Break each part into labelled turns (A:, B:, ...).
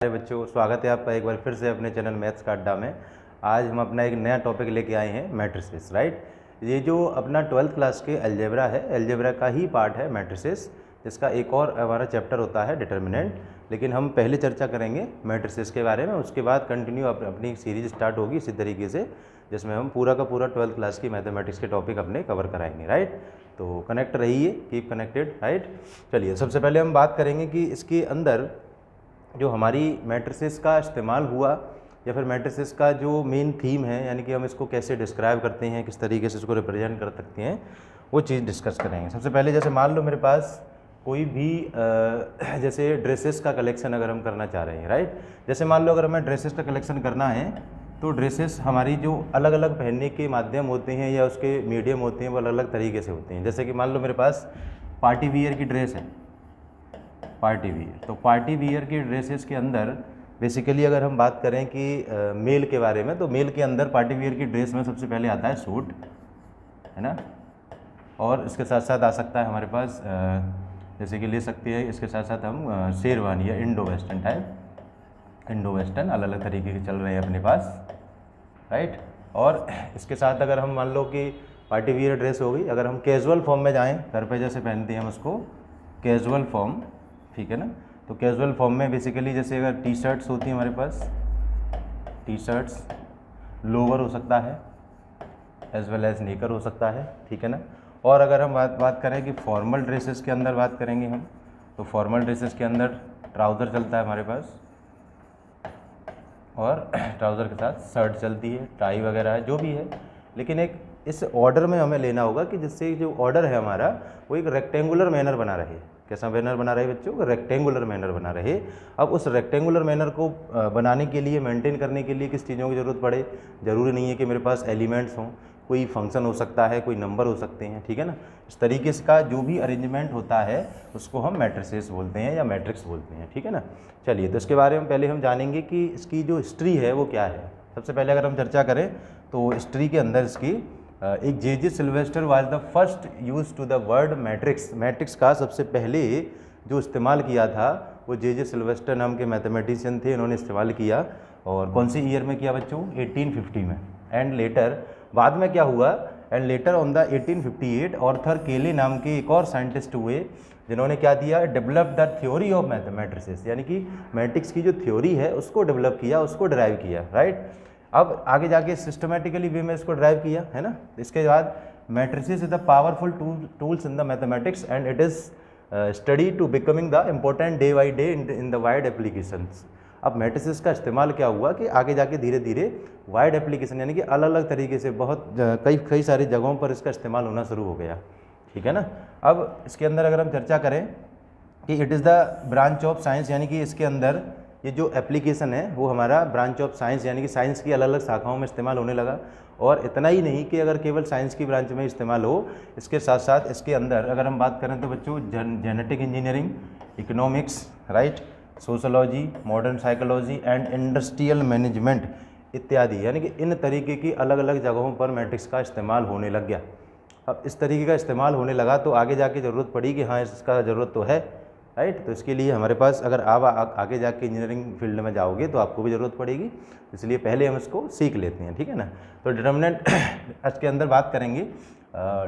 A: बच्चों, स्वागत है आपका एक बार फिर से अपने चैनल मैथ्स का अड्डा में। आज हम अपना एक नया टॉपिक लेके आए हैं, मैट्रिसेस। राइट, ये जो अपना 12th क्लास के अलजेब्रा है, अलजेब्रा का ही पार्ट है मैट्रिसेस, जिसका एक और हमारा चैप्टर होता है डिटर्मिनेंट। लेकिन हम पहले चर्चा करेंगे मैट्रिसेस के बारे में, उसके बाद कंटिन्यू अपनी सीरीज स्टार्ट होगी इसी तरीके से, जिसमें हम पूरा का पूरा 12th क्लास की मैथमेटिक्स के टॉपिक अपने कवर कराएंगे। राइट, तो कनेक्ट रहिए, कीप कनेक्टेड। राइट, चलिए सबसे पहले हम बात करेंगे कि इसके अंदर जो हमारी मैट्रिसेस का इस्तेमाल हुआ या फिर मैट्रिसेस का जो मेन थीम है, यानी कि हम इसको कैसे डिस्क्राइब करते हैं, किस तरीके से इसको रिप्रेजेंट कर सकते हैं, वो चीज़ डिस्कस करेंगे। सबसे पहले जैसे मान लो मेरे पास कोई भी जैसे ड्रेसेस का कलेक्शन अगर हम करना चाह रहे हैं। राइट, जैसे मान लो अगर हमें ड्रेसेस का कलेक्शन करना है तो ड्रेसेस हमारी जो अलग अलग पहनने के माध्यम होते हैं या उसके मीडियम होते हैं वो अलग अलग तरीके से होते हैं। जैसे कि मान लो मेरे पास पार्टी वियर की ड्रेस है, पार्टी वियर, तो पार्टी वियर की ड्रेसेस के अंदर बेसिकली अगर हम बात करें कि मेल के बारे में, तो मेल के अंदर पार्टी वियर की ड्रेस में सबसे पहले आता है सूट, है ना, और इसके साथ साथ आ सकता है हमारे पास जैसे कि ले सकते हैं इसके साथ साथ हम शेरवानी या Indo western type, Indo western अलग अलग तरीके के चल रहे हैं अपने पास। राइट, और इसके साथ अगर हम मान लो कि पार्टी वियर ड्रेस हो गई, अगर हम कैजुअल फॉर्म में जाएँ, घर पे जैसे पहनते हैं हम उसको कैजुअल फॉर्म, ठीक है ना, तो कैजुअल फॉर्म में बेसिकली जैसे अगर टी शर्ट्स होती हैं हमारे पास, टी शर्ट्स, लोवर हो सकता है, एज वेल एज नेकर हो सकता है, ठीक है ना। और अगर हम बात करें कि फॉर्मल ड्रेसेस के अंदर बात करेंगे हम, तो फॉर्मल ड्रेसेस के अंदर ट्राउज़र चलता है हमारे पास, और ट्राउज़र के साथ शर्ट चलती है, टाई वगैरह है, जो भी है। लेकिन एक इस ऑर्डर में हमें लेना होगा कि जिससे जो ऑर्डर है हमारा वो एक रेक्टेंगुलर मैनर बना रहे। कैसा मैनर बना रहे बच्चों? रेक्टेंगुलर मैनर बना रहे। अब उस रेक्टेंगुलर मैनर को बनाने के लिए, मेंटेन करने के लिए किस चीज़ों की ज़रूरत पड़े? ज़रूरी नहीं है कि मेरे पास एलिमेंट्स हों, कोई फंक्शन हो सकता है, कोई नंबर हो सकते हैं, ठीक है ना। इस तरीके से का जो भी अरेंजमेंट होता है उसको हम मैट्रिसेस बोलते हैं या मैट्रिक्स बोलते हैं, ठीक है ना। चलिए, तो इसके बारे में पहले हम जानेंगे कि इसकी जो हिस्ट्री है वो क्या है। सबसे पहले अगर हम चर्चा करें तो हिस्ट्री के अंदर इसकी एक J Sylvester was the first use to the word matrix. Matrix का सबसे पहले जो इस्तेमाल किया था वो जे सिल्वेस्टर नाम के मैथमेटिशियन थे, इन्होंने इस्तेमाल किया। और कौन सी ईयर में किया बच्चों? 1850 में। एंड लेटर, बाद में क्या हुआ, and later on the 1858 Arthur Cayley नाम के एक और साइंटिस्ट हुए जिन्होंने क्या दिया, develop the theory of mathematics, यानी कि मैट्रिक्स की जो थ्योरी है उसको डेवलप किया, उसको ड्राइव किया। राइट, अब आगे जाके सिस्टमेटिकली वे में इसको ड्राइव किया, है ना। इसके बाद matrices is the powerful tools in the mathematics and it is study to becoming the important day by day in the wide applications. अब मैट्रिसेस का इस्तेमाल क्या हुआ कि आगे जाके धीरे धीरे वाइड एप्लीकेशन, यानी कि अलग अलग तरीके से बहुत कई सारी जगहों पर इसका इस्तेमाल होना शुरू हो गया, ठीक है ना। अब इसके अंदर अगर हम चर्चा करें कि it is the branch of science, यानी कि इसके अंदर ये जो एप्लीकेशन है वो हमारा ब्रांच ऑफ साइंस, यानी कि साइंस की अलग अलग शाखाओं में इस्तेमाल होने लगा। और इतना ही नहीं कि अगर केवल साइंस की ब्रांच में इस्तेमाल हो, इसके साथ साथ इसके अंदर अगर हम बात करें तो बच्चों genetic engineering, economics, right, sociology, modern psychology and industrial management इत्यादि, यानी कि इन तरीके की अलग अलग जगहों पर मैट्रिक्स का इस्तेमाल होने लग गया। अब इस तरीके का इस्तेमाल होने लगा तो आगे जाके ज़रूरत पड़ी कि हाँ इसका ज़रूरत तो है। राइट, तो इसके लिए हमारे पास अगर आप आगे जाके इंजीनियरिंग फील्ड में जाओगे तो आपको भी ज़रूरत पड़ेगी, इसलिए पहले हम इसको सीख लेते हैं, ठीक है ना। तो डिटर्मिनेंट आज के अंदर बात करेंगे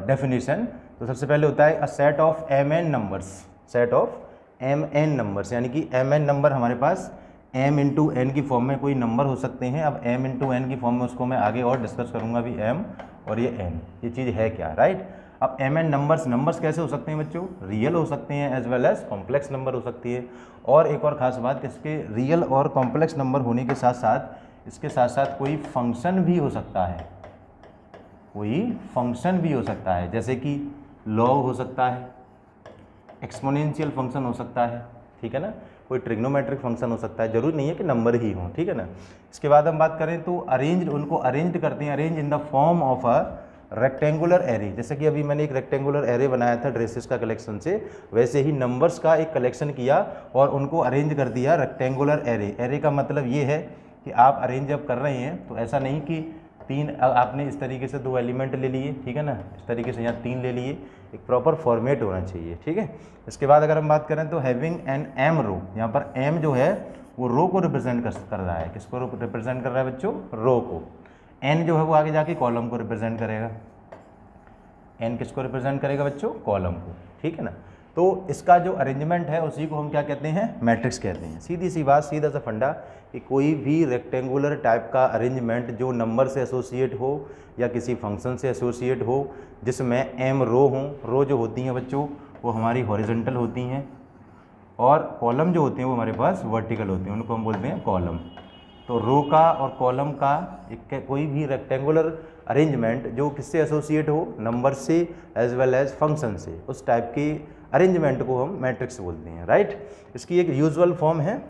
A: डेफिनेशन। तो सबसे पहले होता है a set of M N numbers, set of M N numbers, यानी कि एम एन नंबर हमारे पास एम इंटू एन की फॉर्म में कोई नंबर हो सकते हैं। अब एम इंटू एन की फॉर्म में उसको मैं आगे और डिस्कस करूँगा भी, एम और ये एन, ये चीज़ है क्या। राइट, अब एम एन नंबर्स कैसे हो सकते हैं बच्चों? रियल हो सकते हैं as well as complex number हो सकती है। और एक और ख़ास बात, इसके रियल और कॉम्प्लेक्स नंबर होने के साथ साथ इसके साथ साथ कोई फंक्शन भी हो सकता है, कोई फंक्शन भी हो सकता है, जैसे कि लॉग हो सकता है, एक्सपोनेंशियल फंक्शन हो सकता है, ठीक है ना, कोई ट्रिग्नोमेट्रिक फंक्शन हो सकता है, जरूरी नहीं है कि नंबर ही हो, ठीक है ना। इसके बाद हम बात करें तो उनको अरेंज करते हैं, arrange in the form of a rectangular array. जैसे कि अभी मैंने एक रेक्टेंगुलर एरे बनाया था ड्रेसेस का कलेक्शन से, वैसे ही नंबर्स का एक कलेक्शन किया और उनको अरेंज कर दिया रेक्टेंगुलर एरे। एरे का मतलब ये है कि आप अरेंज जब कर रहे हैं तो ऐसा नहीं कि आपने इस तरीके से 2 एलिमेंट ले लिए, ठीक है ना, इस तरीके से यहाँ 3 ले लिए, एक प्रॉपर फॉर्मेट होना चाहिए, ठीक है। इसके बाद अगर हम बात करें तो हैविंग एन एम रो, यहाँ पर एम जो है वो रो को रिप्रेजेंट कर रहा है। किसको रिप्रेजेंट कर रहा है बच्चों? रो को। एन जो है वो आगे जाके कॉलम को रिप्रेजेंट करेगा। एन किसको रिप्रेजेंट करेगा बच्चों? कॉलम को, ठीक है ना। तो इसका जो अरेंजमेंट है उसी को हम क्या कहते हैं? मैट्रिक्स कहते हैं। सीधी सी बात, सीधा सा फंडा कि कोई भी रेक्टेंगुलर टाइप का अरेंजमेंट जो नंबर से एसोसिएट हो या किसी फंक्शन से एसोसिएट हो, जिसमें एम रो हों, रो जो होती हैं बच्चों वो हमारी हॉरिजॉन्टल होती हैं और कॉलम जो होते हैं वो हमारे पास वर्टिकल होते हैं, उनको हम बोलते हैं कॉलम। तो रो का और कॉलम का एक कोई भी रेक्टेंगुलर अरेंजमेंट जो किससे एसोसिएट हो? नंबर से एज वेल एज फंक्शन से, उस टाइप के अरेंजमेंट को हम मैट्रिक्स बोलते हैं, राइट। इसकी एक यूजुअल फॉर्म है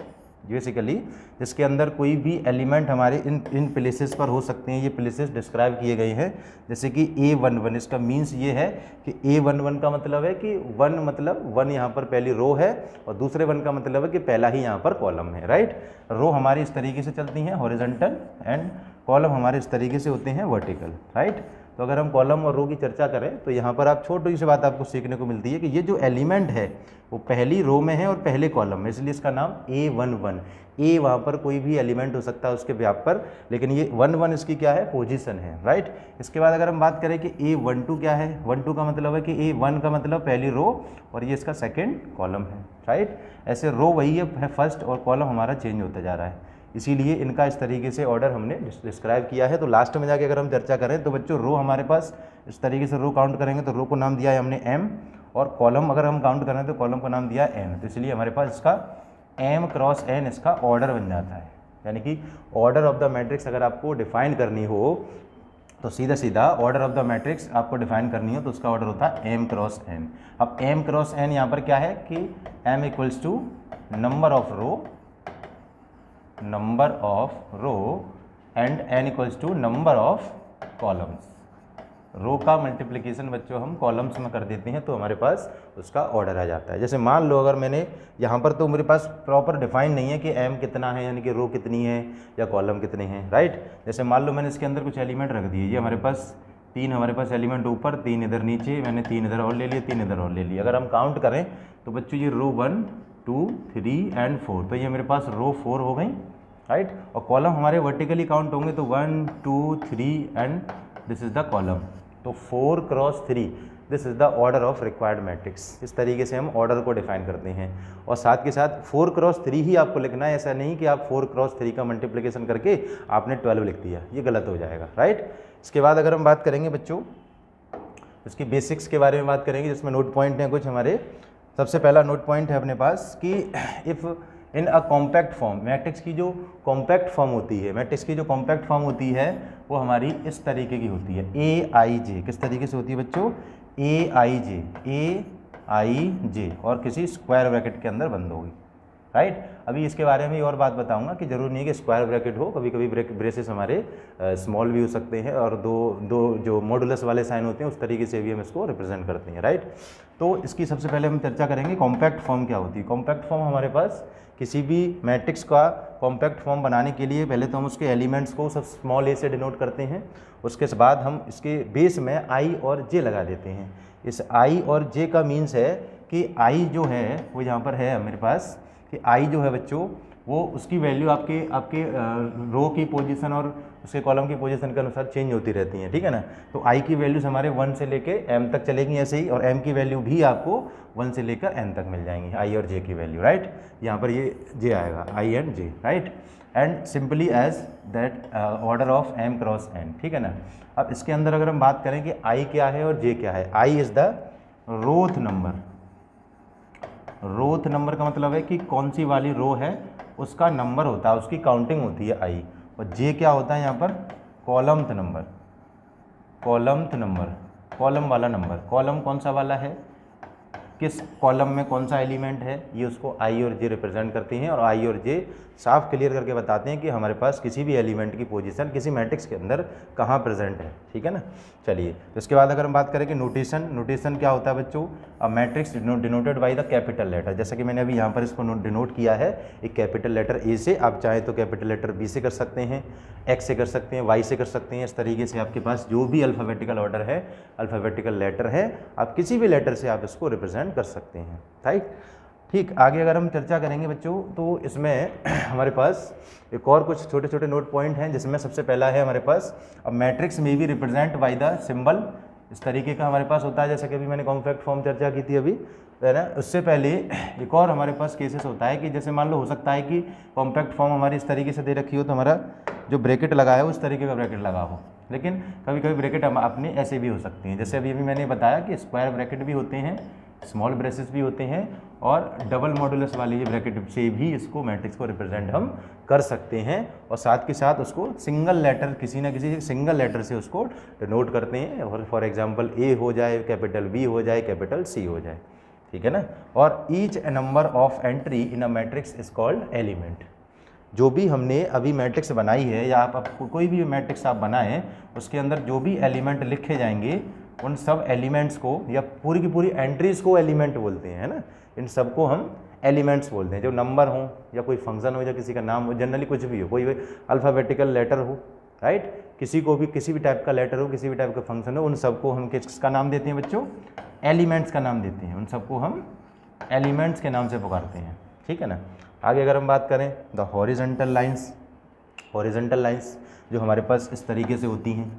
A: बेसिकली, जिसके अंदर कोई भी एलिमेंट हमारे इन प्लेसेस पर हो सकते हैं। ये प्लेसेस डिस्क्राइब किए गए हैं, जैसे कि A11। इसका मीन्स ये है कि A11 का मतलब है कि 1 मतलब 1 यहाँ पर पहली रो है और दूसरे 1 का मतलब है कि पहला ही यहाँ पर कॉलम है, राइट। रो हमारी इस तरीके से चलती हैं हॉरिजॉन्टल एंड कॉलम हमारे इस तरीके से होते हैं वर्टिकल, राइट। तो अगर हम कॉलम और रो की चर्चा करें तो यहाँ पर आप छोटी सी बात आपको सीखने को मिलती है कि ये जो एलिमेंट है वो पहली रो में है और पहले कॉलम में, इसलिए इसका नाम A11। ए वहाँ पर कोई भी एलिमेंट हो सकता है उसके व्याप पर, लेकिन ये 1 इसकी क्या है? पोजीशन है, राइट। इसके बाद अगर हम बात करें कि A12 क्या है? 12 का मतलब है कि A1 का मतलब पहली रो और ये इसका सेकेंड कॉलम है, राइट। ऐसे रो वही है फर्स्ट और कॉलम हमारा चेंज होता जा रहा है, इसीलिए इनका इस तरीके से ऑर्डर हमने डिस्क्राइब किया है। तो लास्ट में जाके अगर हम चर्चा करें तो बच्चों रो हमारे पास इस तरीके से रो काउंट करेंगे तो रो को नाम दिया है हमने M, और कॉलम अगर हम काउंट करें तो कॉलम को नाम दिया है N। तो इसलिए हमारे पास इसका M क्रॉस N इसका ऑर्डर बन जाता है। यानी कि ऑर्डर ऑफ द मैट्रिक्स अगर आपको डिफाइन करनी हो तो सीधा सीधा ऑर्डर ऑफ द मैट्रिक्स आपको डिफाइन करनी हो तो उसका ऑर्डर होता है M क्रॉस N। अब M क्रॉस N यहाँ पर क्या है कि M equals to number of row and N equals to number of columns. Row का मल्टीप्लिकेशन बच्चों हम कॉलम्स में कर देते हैं तो हमारे पास उसका ऑर्डर आ जाता है। जैसे मान लो अगर मैंने यहाँ पर तो मेरे पास प्रॉपर डिफाइन नहीं है कि M कितना है, यानी कि रो कितनी है या कॉलम कितने हैं, राइट। जैसे मान लो मैंने इसके अंदर कुछ एलिमेंट रख दिए, ये हमारे पास 3 हमारे पास एलिमेंट ऊपर, 3 इधर नीचे, मैंने 3 इधर और ले लिए, 3 इधर और ले लिए। अगर हम काउंट करें तो बच्चों ये रो 1 2 3 एंड 4, तो ये मेरे पास रो 4 हो गई, राइट। और कॉलम हमारे वर्टिकली काउंट होंगे तो 1 2 3 and this is the column. तो 4 cross 3 this is the order of required matrix. इस तरीके से हम ऑर्डर को डिफाइन करते हैं। और साथ के साथ 4 क्रॉस 3 ही आपको लिखना है, ऐसा नहीं कि आप 4 क्रॉस 3 का मल्टीप्लिकेशन करके आपने 12 लिख दिया, ये गलत हो जाएगा, राइट। इसके बाद अगर हम बात करेंगे बच्चों इसकी बेसिक्स के बारे में बात करेंगे, जिसमें नोट पॉइंट हैं कुछ हमारे। सबसे पहला नोट पॉइंट है अपने पास कि if in a compact form, matrix की जो कॉम्पैक्ट फॉर्म होती है, मैट्रिक्स की जो कॉम्पैक्ट फॉर्म होती है वो हमारी इस तरीके की होती है, AIJ। किस तरीके से होती है बच्चों? AIJ और किसी स्क्वायर ब्रैकेट के अंदर बंद होगी, राइट। अभी इसके बारे में और बात बताऊंगा कि जरूरी नहीं है कि स्क्वायर ब्रैकेट हो, कभी कभी ब्रेसेस हमारे स्मॉल भी हो सकते हैं और दो जो मॉडुलस वाले साइन होते हैं उस तरीके से भी हम इसको रिप्रेजेंट करते हैं, राइट। तो इसकी सबसे पहले हम चर्चा करेंगे कॉम्पैक्ट फॉर्म क्या होती है। कॉम्पैक्ट फॉर्म हमारे पास किसी भी मैट्रिक्स का कॉम्पैक्ट फॉर्म बनाने के लिए पहले तो हम उसके एलिमेंट्स को सब स्मॉल a से डिनोट करते हैं, उसके बाद हम इसके बेस में I और J लगा देते हैं। इस I और J का मीन्स है कि I जो है वो यहाँ पर है मेरे पास कि I जो है बच्चों वो उसकी वैल्यू आपके रो की पोजीशन और उसके कॉलम की पोजीशन के अनुसार चेंज होती रहती हैं, ठीक है ना। तो I की वैल्यूज हमारे 1 से लेके M तक चलेंगी ऐसे ही, और M की वैल्यू भी आपको 1 से लेकर N तक मिल जाएंगी, I और J की वैल्यू, राइट। यहाँ पर ये J आएगा, I and J, right. And simply as that order of M cross N, ठीक है ना। अब इसके अंदर अगर हम बात करें कि I क्या है और J क्या है, I is the Roth number. Roth number का मतलब है कि कौन सी वाली रो है उसका नंबर होता है, उसकी काउंटिंग होती है I। और J क्या होता है यहाँ पर? कॉलमथ नंबर, कॉलम वाला नंबर। कॉलम कौन सा वाला है, किस कॉलम में कौन सा एलिमेंट है, ये उसको I और J रिप्रेजेंट करती हैं। और I और J साफ क्लियर करके बताते हैं कि हमारे पास किसी भी एलिमेंट की पोजीशन किसी मैट्रिक्स के अंदर कहाँ प्रेजेंट है, ठीक है ना। चलिए तो इसके बाद अगर हम बात करें कि नोटेशन क्या होता है बच्चों? A matrix denoted by the capital letter. जैसा कि मैंने अभी यहाँ पर इसको डिनोट किया है एक कैपिटल लेटर A से, आप चाहें तो कैपिटल लेटर B से कर सकते हैं, X से कर सकते हैं, Y से कर सकते हैं। इस तरीके से आपके पास जो भी अल्फ़ाबेटिकल ऑर्डर है, अल्फ़ाबेटिकल लेटर है, आप किसी भी लेटर से आप इसको रिप्रेजेंट कर सकते हैं, राइट। ठीक, आगे अगर हम चर्चा करेंगे बच्चों तो इसमें हमारे पास एक और कुछ छोटे छोटे नोट पॉइंट हैं, जिसमें सबसे पहला है हमारे पास अब मैट्रिक्स में भी रिप्रेजेंट बाय द सिंबल। इस तरीके का हमारे पास होता है, जैसे कि अभी मैंने कॉम्पैक्ट फॉर्म चर्चा की थी अभी, है ना। उससे पहले एक और हमारे पास केसेस होता है कि जैसे मान लो हो सकता है कि कॉम्पैक्ट फॉर्म हमारी इस तरीके से दे रखी हो तो हमारा जो ब्रैकेट लगा है उस तरीके का ब्रैकेट लगा हो, लेकिन कभी कभी ब्रैकेट हम अपने ऐसे भी हो सकती हैं। जैसे अभी मैंने बताया कि स्क्वायर ब्रैकेट भी होते हैं, स्मॉल ब्रेसेस भी होते हैं, और डबल मॉडुलस वाली ये ब्रैकेट से भी इसको मैट्रिक्स को रिप्रेजेंट हम कर सकते हैं, और साथ के साथ उसको सिंगल लेटर, किसी ना किसी सिंगल लेटर से उसको डिनोट करते हैं, और फॉर एग्जांपल ए हो जाए, कैपिटल बी हो जाए, कैपिटल सी हो जाए, ठीक है ना। और each number of entry in a matrix is called element. जो भी हमने अभी मैट्रिक्स बनाई है, या आप कोई भी मैट्रिक्स आप बनाएं, उसके अंदर जो भी एलिमेंट लिखे जाएंगे उन सब एलिमेंट्स को, या पूरी की पूरी एंट्रीज को एलिमेंट बोलते हैं, है ना। इन सबको हम एलिमेंट्स बोलते हैं। जो नंबर हो, या कोई फंक्शन हो, या किसी का नाम हो, जनरली कुछ भी हो, कोई भी अल्फ़ाबेटिकल लेटर हो, राइट, किसी को भी किसी भी टाइप का लेटर हो, किसी भी टाइप का फंक्शन हो, उन सबको हम किसका नाम देते हैं बच्चों? एलिमेंट्स का नाम देते हैं। उन सबको हम एलिमेंट्स के नाम से पुकारते हैं, ठीक है ना। आगे अगर हम बात करें the horizontal lines, horizontal lines जो हमारे पास इस तरीके से होती हैं,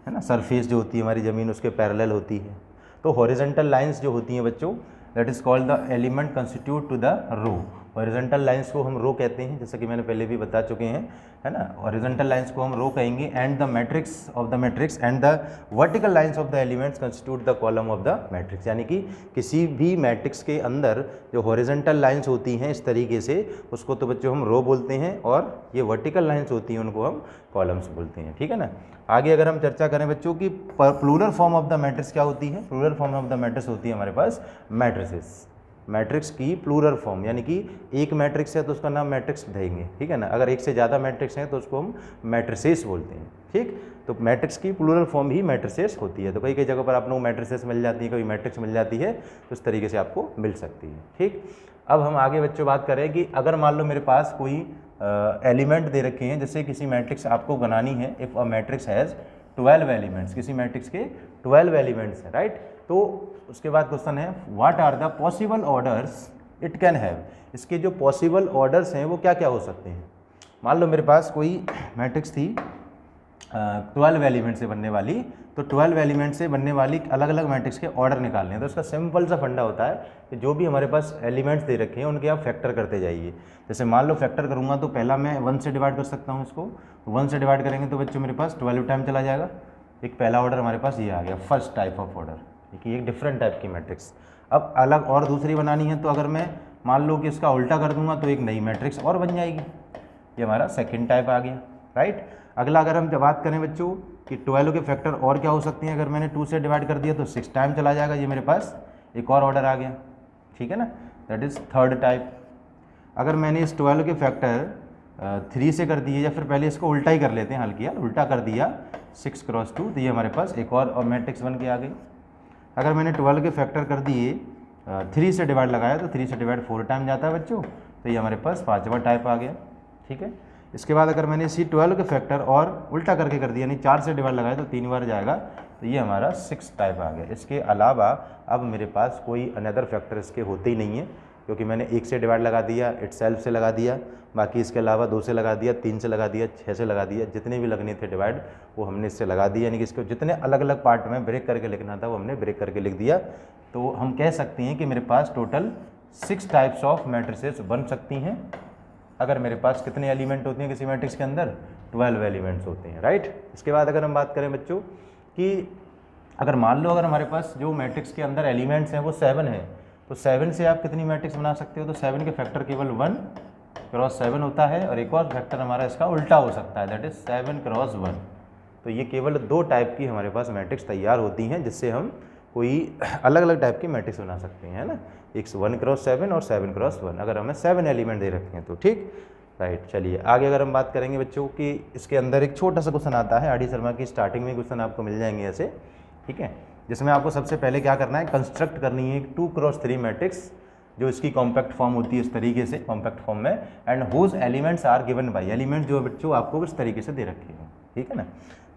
A: है ना, सरफेस जो होती है हमारी ज़मीन उसके पैरेलल होती है। तो हॉरिजॉन्टल लाइंस जो होती हैं बच्चों, that is called the element constitute to the row. Horizontal lines को हम रो कहते हैं, जैसा कि मैंने पहले भी बता चुके हैं, है ना। हॉरिजॉन्टल लाइंस को हम रो कहेंगे, and the matrix of the matrix and the vertical lines of the elements constitute the column of the matrix. यानी कि किसी भी मैट्रिक्स के अंदर जो हॉरिजॉन्टल लाइंस होती हैं इस तरीके से, उसको तो बच्चों हम रो बोलते हैं, और ये वर्टिकल लाइंस होती हैं उनको हम कॉलम्स बोलते हैं, ठीक है ना। आगे अगर हम चर्चा करें बच्चों की plural form of the matrix क्या होती है, plural form of the matrix होती है हमारे पास मैट्रिसेस। मैट्रिक्स की प्लूरल फॉर्म, यानी कि एक मैट्रिक्स है तो उसका नाम मैट्रिक्स देंगे, ठीक है ना। अगर एक से ज़्यादा मैट्रिक्स हैं तो उसको हम मैट्रिसेस बोलते हैं, ठीक। तो मैट्रिक्स की प्लूरल फॉर्म ही मैट्रिसेस होती है। तो कई कई जगह पर आप लोग मैट्रिसेस मिल जाती है, कभी मैट्रिक्स मिल जाती है, तो इस तरीके से आपको मिल सकती है, ठीक। अब हम आगे बच्चों बात करें कि अगर मान लो मेरे पास कोई एलिमेंट दे रखे हैं, जैसे किसी मैट्रिक्स आपको बनानी है, if a matrix has 12 elements, किसी मैट्रिक्स के 12 एलिमेंट्स हैं, राइट। तो उसके बाद क्वेश्चन है what are the possible orders it can have. इसके जो पॉसिबल ऑर्डर्स हैं वो क्या क्या हो सकते हैं। मान लो मेरे पास कोई मैट्रिक्स थी 12 एलिमेंट से बनने वाली, तो 12 एलिमेंट से बनने वाली अलग अलग मैट्रिक्स के ऑर्डर निकालने हैं। तो उसका सिंपल सा फंडा होता है कि जो भी हमारे पास एलिमेंट्स दे रखे हैं उनके आप फैक्टर करते जाइए। जैसे मान लो फैक्टर करूँगा तो पहला मैं 1 से डिवाइड कर सकता हूँ इसको, 1 से डिवाइड करेंगे तो बच्चों मेरे पास 12 टाइम चला जाएगा। एक पहला ऑर्डर हमारे पास ये आ गया, फर्स्ट टाइप ऑफ ऑर्डर, एक डिफरेंट टाइप की मैट्रिक्स। अब अलग और दूसरी बनानी है, तो अगर मैं मान लो कि इसका उल्टा कर दूंगा तो एक नई मैट्रिक्स और बन जाएगी, ये हमारा सेकंड टाइप आ गया, राइट। अगला अगर हम बात करें बच्चों कि 12 के फैक्टर और क्या हो सकते हैं, अगर मैंने 2 से डिवाइड कर दिया तो 6 टाइम चला जाएगा, ये मेरे पास एक और ऑर्डर आ गया, ठीक है ना, दैट इज़ थर्ड टाइप। अगर मैंने इस 12 के फैक्टर 3 से कर दिए, या फिर पहले इसको उल्टा ही कर लेते हैं, हल्की यार उल्टा कर दिया 6 क्रॉस 2, तो ये हमारे पास एक और मैट्रिक्स बन के आ गई। अगर मैंने 12 के फैक्टर कर दिए 3 से डिवाइड लगाया तो 3 से डिवाइड 4 टाइम जाता है बच्चों, तो ये हमारे पास 5वां टाइप आ गया, ठीक है। इसके बाद अगर मैंने इसी 12 के फैक्टर और उल्टा करके कर दिया, यानी 4 से डिवाइड लगाया तो 3 बार जाएगा, तो ये हमारा 6 टाइप आ गया। इसके अलावा अब मेरे पास कोई अनदर फैक्टर इसके होते ही नहीं है, क्योंकि मैंने 1 से डिवाइड लगा दिया, इटसेल्फ से लगा दिया, बाकी इसके अलावा 2 से लगा दिया, 3 से लगा दिया, 6 से लगा दिया, जितने भी लगने थे डिवाइड वो हमने इससे लगा दिया। यानी कि इसको जितने अलग अलग पार्ट में ब्रेक करके लिखना था वो हमने ब्रेक करके लिख दिया। तो हम कह सकते हैं कि मेरे पास टोटल 6 टाइप्स ऑफ मैट्रिसेस बन सकती हैं। अगर मेरे पास कितने एलिमेंट होते हैं किसी मैट्रिक्स के अंदर, 12 एलिमेंट्स होते हैं, राइट। इसके बाद अगर हम बात करें बच्चों कि अगर मान लो अगर हमारे पास जो मैट्रिक्स के अंदर एलिमेंट्स हैं वो 7 है, तो 7 से आप कितनी मैट्रिक्स बना सकते हो, तो 7 के फैक्टर केवल 1 क्रॉस 7 होता है, और एक और फैक्टर हमारा इसका उल्टा हो सकता है, दैट इज 7 क्रॉस 1। तो ये केवल 2 टाइप की हमारे पास मैट्रिक्स तैयार होती हैं, जिससे हम कोई अलग अलग टाइप की मैट्रिक्स बना सकते हैं, है ना। एक 1 क्रॉस 7 और 7 क्रॉस 1, अगर हमें 7 एलिमेंट दे रखे हैं तो, ठीक, राइट। चलिए आगे अगर हम बात करेंगे बच्चों कि इसके अंदर एक छोटा सा क्वेश्चन आता है, आर.डी. शर्मा की स्टार्टिंग में क्वेश्चन आपको मिल जाएंगे ऐसे, ठीक है, जिसमें आपको सबसे पहले क्या करना है, कंस्ट्रक्ट करनी है एक 2 क्रॉस 3 मैट्रिक्स, जो इसकी कॉम्पैक्ट फॉर्म होती है इस तरीके से, कॉम्पैक्ट फॉर्म में, and whose elements are given by, element जो बच्चों आपको इस तरीके से दे रखे हैं, ठीक है ना।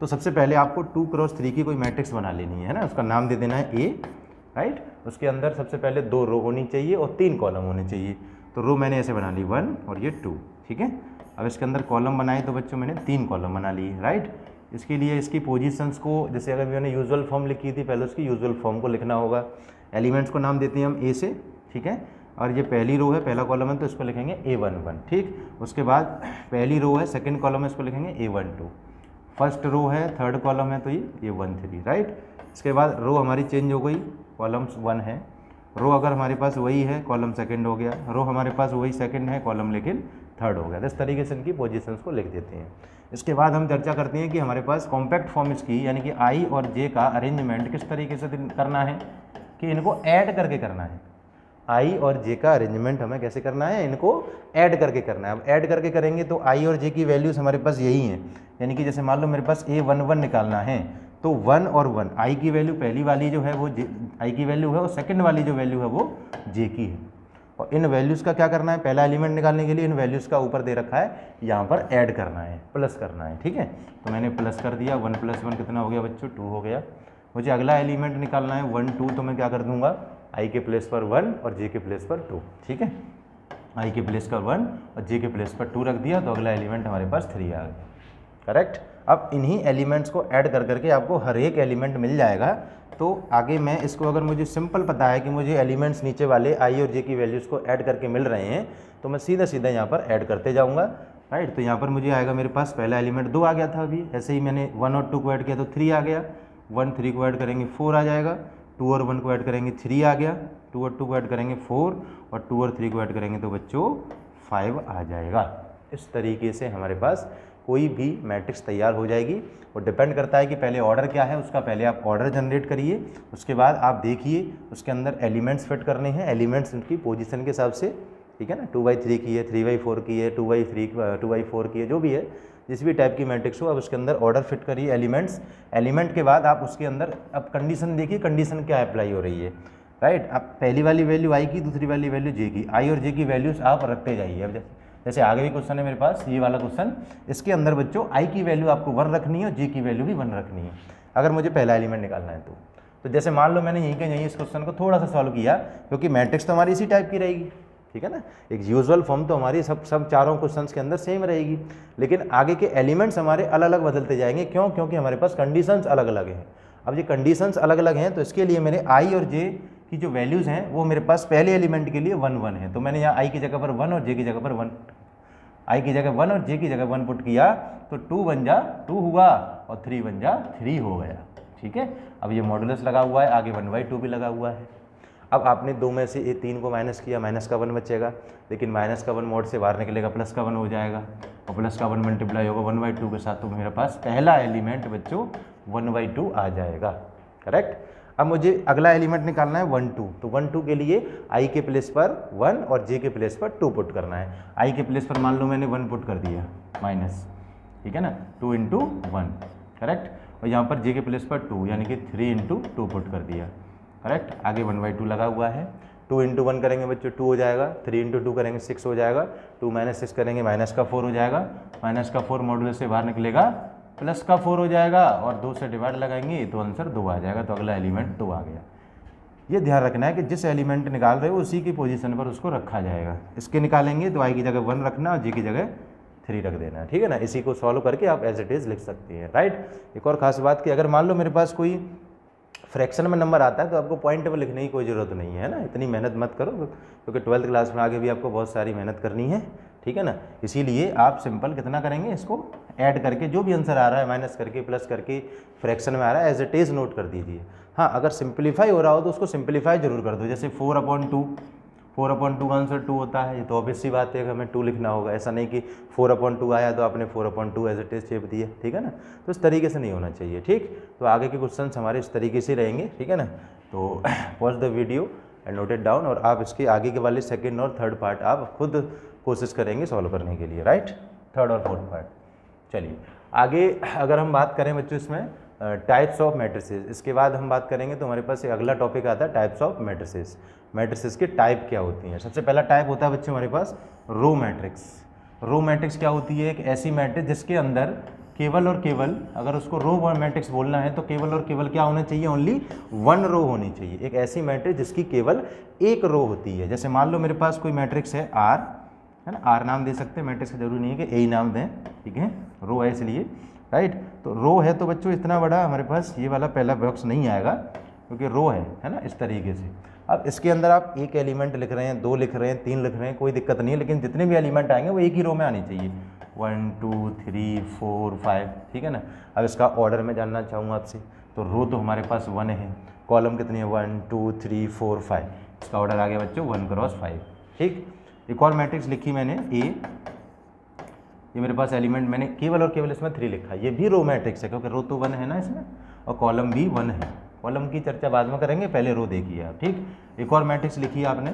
A: तो सबसे पहले आपको 2 क्रॉस 3 की कोई मैट्रिक्स बना लेनी है ना, उसका नाम दे देना है ए, राइट। उसके अंदर सबसे पहले 2 रो होनी चाहिए और 3 कॉलम होने चाहिए। तो रो मैंने ऐसे बना ली 1 और ये 2, ठीक है। अब इसके अंदर कॉलम बनाए तो बच्चों मैंने 3 कॉलम बना लिए, राइट। इसके लिए इसकी पोजीशंस को, जैसे अगर मैंने यूजुअल फॉर्म लिखी थी, पहले उसकी यूजुअल फॉर्म को लिखना होगा। एलिमेंट्स को नाम देते हैं हम ए से, ठीक है। और ये पहली रो है, पहला कॉलम है, तो इसको लिखेंगे A11, ठीक। उसके बाद पहली रो है, सेकंड कॉलम है, इसको लिखेंगे A12। फर्स्ट रो है, थर्ड कॉलम है, तो ये A13, राइट। इसके बाद रो हमारी चेंज हो गई, कॉलम्स 1 है। रो अगर हमारे पास वही है, कॉलम सेकंड हो गया। रो हमारे पास वही सेकंड है, कॉलम लेकिन थर्ड हो गया। इस तरीके से इनकी पोजीशंस को लिख देते हैं। इसके बाद हम चर्चा करते हैं कि हमारे पास कॉम्पैक्ट फॉर्म इसकी, यानी कि आई और जे का अरेंजमेंट किस तरीके से करना है, कि इनको ऐड करके करना है। आई और जे का अरेंजमेंट हमें कैसे करना है, इनको ऐड करके करना है। अब ऐड करके करेंगे तो आई और जे की वैल्यूज़ हमारे पास यही हैं, यानी कि जैसे मान लो मेरे पास A11 निकालना है, तो 1 और 1, आई की वैल्यू पहली वाली जो है वो आई की वैल्यू है, और सेकंड वाली जो वैल्यू है वो जे की है। और इन वैल्यूज़ का क्या करना है, पहला एलिमेंट निकालने के लिए इन वैल्यूज़ का ऊपर दे रखा है, यहाँ पर ऐड करना है, प्लस करना है, ठीक है। तो मैंने प्लस कर दिया, 1 + 1 कितना हो गया बच्चों, 2 हो गया। मुझे अगला एलिमेंट निकालना है 1 2, तो मैं क्या कर दूंगा, आई के प्लेस पर 1 और जे के प्लेस पर 2, ठीक है। आई के प्लेस पर 1 और जे के प्लेस पर 2 रख दिया, तो अगला एलिमेंट हमारे पास 3 आ गया, करेक्ट। अब इन्हीं एलिमेंट्स को ऐड कर करके आपको हर एक एलिमेंट मिल जाएगा। तो आगे मैं इसको, अगर मुझे सिंपल पता है कि मुझे एलिमेंट्स नीचे वाले आई और जे की वैल्यूज़ को ऐड करके मिल रहे हैं, तो मैं सीधा सीधा यहाँ पर ऐड करते जाऊँगा, राइट। तो यहाँ पर मुझे आएगा, मेरे पास पहला एलिमेंट 2 आ गया था अभी, ऐसे ही मैंने 1 और 2 को ऐड किया तो 3 आ गया। 1 3 को ऐड करेंगे 4 आ जाएगा। 2 और 1 को ऐड करेंगे 3 आ गया। 2 और 2 को ऐड करेंगे 4, और 2 और 3 को ऐड करेंगे तो बच्चों 5 आ जाएगा। इस तरीके से हमारे पास कोई भी मैट्रिक्स तैयार हो जाएगी। और डिपेंड करता है कि पहले ऑर्डर क्या है उसका, पहले आप ऑर्डर जनरेट करिए, उसके बाद आप देखिए उसके अंदर एलिमेंट्स फिट करने हैं, एलिमेंट्स उनकी पोजीशन के हिसाब से, ठीक है ना। 2x3 की है, 3x4 की है, 2x4 की है, जो भी है, जिस भी टाइप की मैट्रिक्स हो, अब उसके अंदर ऑर्डर फिट करिए एलिमेंट्स। एलिमेंट के बाद आप उसके अंदर अब कंडीशन देखिए, कंडीशन क्या अप्लाई हो रही है, राइट। अब पहली वाली वैल्यू आई की, दूसरी वाली वैल्यू जे की, आई और जे की वैल्यूज़ आप रखते जाइए। अब जैसे आगे भी क्वेश्चन है मेरे पास, ये वाला क्वेश्चन, इसके अंदर बच्चों आई की वैल्यू आपको 1 रखनी है और जे की वैल्यू भी 1 रखनी है, अगर मुझे पहला एलिमेंट निकालना है तो जैसे मान लो मैंने यहीं के यहीं इस क्वेश्चन को थोड़ा सा सॉल्व किया, क्योंकि मैट्रिक्स तो हमारी इसी टाइप की रहेगी, ठीक है ना। एक यूजुअल फॉर्म तो हमारी सब चारों क्वेश्चंस के अंदर सेम रहेगी, लेकिन आगे के एलिमेंट्स हमारे अलग अलग बदलते जाएंगे। क्यों? क्योंकि हमारे पास कंडीशंस अलग अलग हैं। अब ये कंडीशंस अलग अलग हैं, तो इसके लिए मेरे आई और जे की जो वैल्यूज़ हैं वो मेरे पास पहले एलिमेंट के लिए 1 1 है, तो मैंने यहाँ आई की जगह पर 1 और जे की जगह पर 1, आई की जगह 1 और जे की जगह 1 पुट किया, तो 2 1 जा 2 हुआ और 3 1 जा 3 हो गया, ठीक है। अब ये मॉडुलस लगा हुआ है, आगे 1/2 भी लगा हुआ है। अब आपने 2 में से ये 3 को माइनस किया, माइनस का 1 बचेगा, लेकिन माइनस का 1 मोड से बाहर निकलेगा, प्लस का 1 हो जाएगा, और प्लस का 1 मल्टीप्लाई होगा 1/2 के साथ, तो मेरे पास पहला एलिमेंट बच्चों 1/2 आ जाएगा, करेक्ट। अब मुझे अगला एलिमेंट निकालना है 1 2, तो 1 2 के लिए आई के प्लेस पर 1 और जे के प्लेस पर 2 पुट करना है। आई के प्लेस पर मान लो मैंने 1 पुट कर दिया माइनस, ठीक है ना, 2 × 1, करेक्ट। और यहाँ पर जे के प्लेस पर 2, यानी कि 3 × 2 पुट कर दिया, करेक्ट। आगे 1/2 लगा हुआ है, 2 × 1 करेंगे बच्चों 2 हो जाएगा, 3 × 2 करेंगे 6 हो जाएगा, 2 - 6 करेंगे माइनस का 4 हो जाएगा, माइनस का 4 मॉडुलस से बाहर निकलेगा, प्लस का 4 हो जाएगा, और 2 से डिवाइड लगाएंगे तो आंसर 2 आ जाएगा, तो अगला एलिमेंट 2 आ गया। ये ध्यान रखना है कि जिस एलिमेंट निकाल रहे हो उसी की पोजीशन पर उसको रखा जाएगा। इसके निकालेंगे तो आई की जगह 1 रखना और जे की जगह 3 रख देना, ठीक है ना। इसी को सॉल्व करके आप एज इट इज़ लिख सकते हैं, राइट। एक और खास बात कि अगर मान लो मेरे पास कोई फ्रैक्शन में नंबर आता है तो आपको पॉइंट में लिखने की कोई ज़रूरत नहीं है ना, इतनी मेहनत मत करो, क्योंकि 12th क्लास में आगे भी आपको बहुत सारी मेहनत करनी है, ठीक है ना। इसीलिए आप सिंपल कितना करेंगे, इसको ऐड करके जो भी आंसर आ रहा है माइनस करके प्लस करके फ्रैक्शन में आ रहा है एज इट इज़ नोट कर दीजिए। हाँ, अगर सिंप्लीफाई हो रहा हो तो उसको सिंप्लीफाई जरूर कर दो, जैसे 4/2 का आंसर 2 होता है, ये तो ऑब्वियस सी बात है कि हमें 2 लिखना होगा, ऐसा नहीं कि 4/2 आया तो आपने 4/2 एज इट इज़ छेप दिया, ठीक है ना। तो इस तरीके से नहीं होना चाहिए, ठीक। तो आगे के क्वेश्चंस हमारे इस तरीके से रहेंगे, ठीक है ना। तो watch the video and note it down, और आप इसके आगे के वाले सेकेंड और थर्ड पार्ट आप खुद कोशिश करेंगे सॉल्व करने के लिए, राइट, थर्ड और फोर्थ पार्ट। चलिए आगे अगर हम बात करें बच्चों इसमें टाइप्स ऑफ मैट्रिसेस, इसके बाद हम बात करेंगे तो हमारे पास एक अगला टॉपिक आता है टाइप्स ऑफ मैट्रिसेस। मैट्रिसेस के टाइप क्या होती हैं। सबसे पहला टाइप होता है बच्चों हमारे पास रो मैट्रिक्स। रो मैट्रिक्स क्या होती है, एक ऐसी मैट्रिक्स जिसके अंदर केवल और केवल अगर उसको रो मैट्रिक्स बोलना है तो केवल और केवल क्या होना चाहिए, ओनली वन रो होनी चाहिए। एक ऐसी मैट्रिक्स जिसकी केवल एक रो होती है। जैसे मान लो मेरे पास कोई मैट्रिक्स है आर, है ना, आर नाम दे सकते हैं, मैट्रिक्स का जरूरी नहीं है कि ए नाम दें, ठीक है, रो है इसलिए, राइट। तो रो है तो बच्चों इतना बड़ा हमारे पास ये वाला पहला बॉक्स नहीं आएगा क्योंकि रो है ना, इस तरीके से। अब इसके अंदर आप एक एलिमेंट लिख रहे हैं, 2 लिख रहे हैं, 3 लिख रहे हैं, कोई दिक्कत नहीं है, लेकिन जितने भी एलिमेंट आएंगे वो एक ही रो में आनी चाहिए, 1 2 3 4 5, ठीक है ना। अब इसका ऑर्डर में जानना चाहूँगा आपसे, तो रो तो हमारे पास 1 है, कॉलम कितनी है 1 2 3 4 5, इसका ऑर्डर आ गया बच्चों 1 क्रॉस 5, ठीक। एक और मैट्रिक्स लिखी मैंने ए, ये मेरे पास एलिमेंट मैंने केवल और केवल इसमें 3 लिखा है, ये भी रो मैट्रिक्स है क्योंकि रो तो 1 है ना इसमें, और कॉलम भी 1 है। कॉलम की चर्चा बाद में करेंगे, पहले रो देखिए आप, ठीक। एक और मैट्रिक्स लिखी है आपने